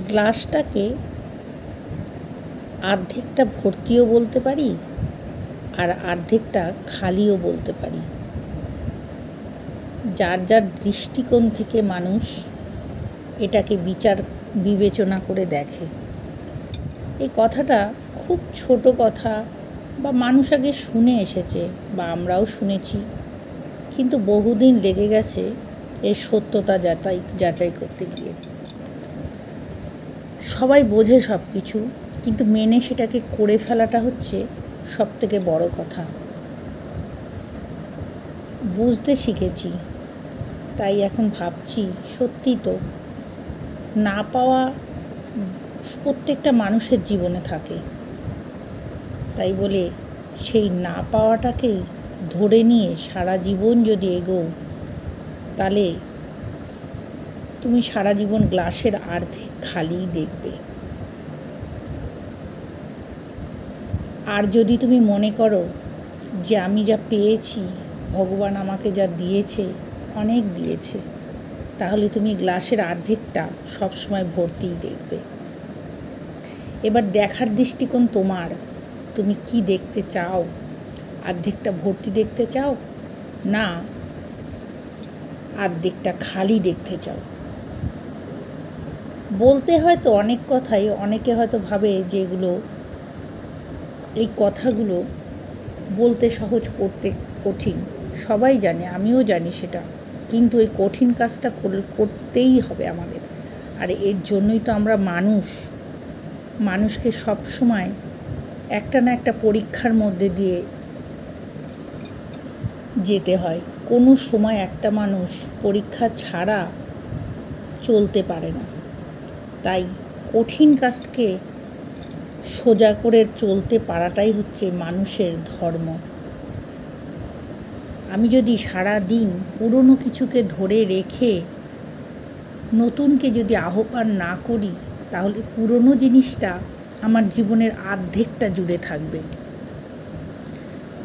গ্লাসটাকে অর্ধেকটা ভর্তিও বলতে পারি আর অর্ধেকটা খালিও বলতে পারি। যার যার দৃষ্টিকোণ থেকে মানুষ এটাকে বিবেচনা করে দেখে। এই কথাটা খুব ছোট কথা, বা মানুষ আগে শুনে এসেছে বা আমরাও শুনেছি, কিন্তু বহুদিন লেগে গেছে এর সত্যতা যাচাই করতে গিয়ে। সবাই বোঝে সব কিছু, কিন্তু মেনে সেটাকে করে ফেলাটা হচ্ছে সবথেকে বড় কথা। বুঝতে শিখেছি, তাই এখন ভাবছি সত্যি তো না পাওয়া প্রত্যেকটা মানুষের জীবনে থাকে। তাই বলে সেই না পাওয়াটাকেই ধরে নিয়ে সারা জীবন যদি এগোও, তাহলে তুমি সারা জীবন গ্লাসের অর্ধেক খালিই দেখবে। আর যদি তুমি মনে করো যে আমি যা পেয়েছি, ভগবান আমাকে যা দিয়েছে, অনেক দিয়েছে, তাহলে তুমি গ্লাসের অর্ধেকটা সবসময় ভর্তিই দেখবে। এবার দেখার দৃষ্টিকোণ তোমার। তুমি কি দেখতে চাও? অর্ধেকটা ভর্তি দেখতে চাও, না অর্ধেকটা খালি দেখতে চাও? বলতে হয়তো অনেক কথাই, অনেকে হয়তো ভাবে যে এই কথাগুলো বলতে সহজ, করতে কঠিন। সবাই জানে, আমিও জানি সেটা, কিন্তু এই কঠিন কাজটা করতেই হবে আমাদের। আর এর জন্যই তো আমরা মানুষকে সব সময় একটা না একটা পরীক্ষার মধ্যে দিয়ে যেতে হয়। কোনো সময় একটা মানুষ পরীক্ষা ছাড়া চলতে পারে না। তাই কঠিন কাজকে সোজা করে চলতে পারাটাই হচ্ছে মানুষের ধর্ম। আমি যদি সারা দিন পুরনো কিছুকে ধরে রেখে নতুনকে যদি আহ্বান না করি, তাহলে পুরনো জিনিসটা আমার জীবনের অর্ধেকটা জুড়ে থাকবে।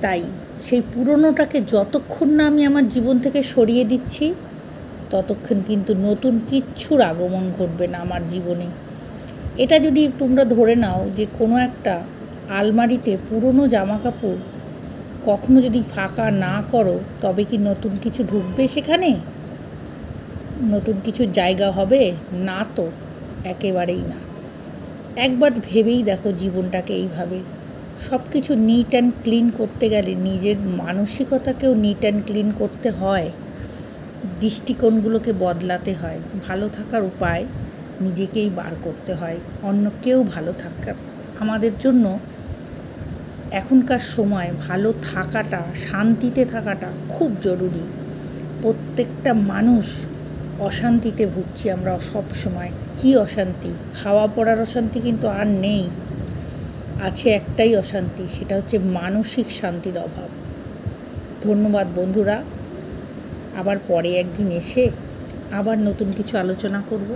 তাই সেই পুরনোটাকে যতক্ষণ না আমি আমার জীবন থেকে সরিয়ে দিচ্ছি, ততক্ষণ কিন্তু নতুন কিচ্ছুর আগমন ঘটবে না আমার জীবনে। এটা যদি তোমরা ধরে নাও যে কোনো একটা আলমারিতে পুরনো জামা কাপড় কখনো যদি ফাঁকা না করো, তবে কি নতুন কিছু ঢুকবে সেখানে? নতুন কিছু জায়গা হবে না তো, একেবারেই না। একবার ভেবেই দেখো জীবনটাকে এইভাবে। সব কিছু নিট অ্যান্ড ক্লিন করতে গেলে নিজের মানসিকতাকেও নিট অ্যান্ড ক্লিন করতে হয়, দৃষ্টিকোণগুলোকে বদলাতে হয়। ভালো থাকার উপায় নিজেকেই বার করতে হয়, অন্য কেউ ভালো থাকার আমাদের জন্য এখনকার সময় ভালো থাকাটা, শান্তিতে থাকাটা খুব জরুরি। প্রত্যেকটা মানুষ অশান্তিতে ভুগছি আমরা সব সময়। কি অশান্তি? খাওয়া পড়ার অশান্তি কিন্তু আর নেই। আছে একটাই অশান্তি, সেটা হচ্ছে মানসিক শান্তির অভাব। ধন্যবাদ বন্ধুরা। আবার পরে একদিন এসে আবার নতুন কিছু আলোচনা করব।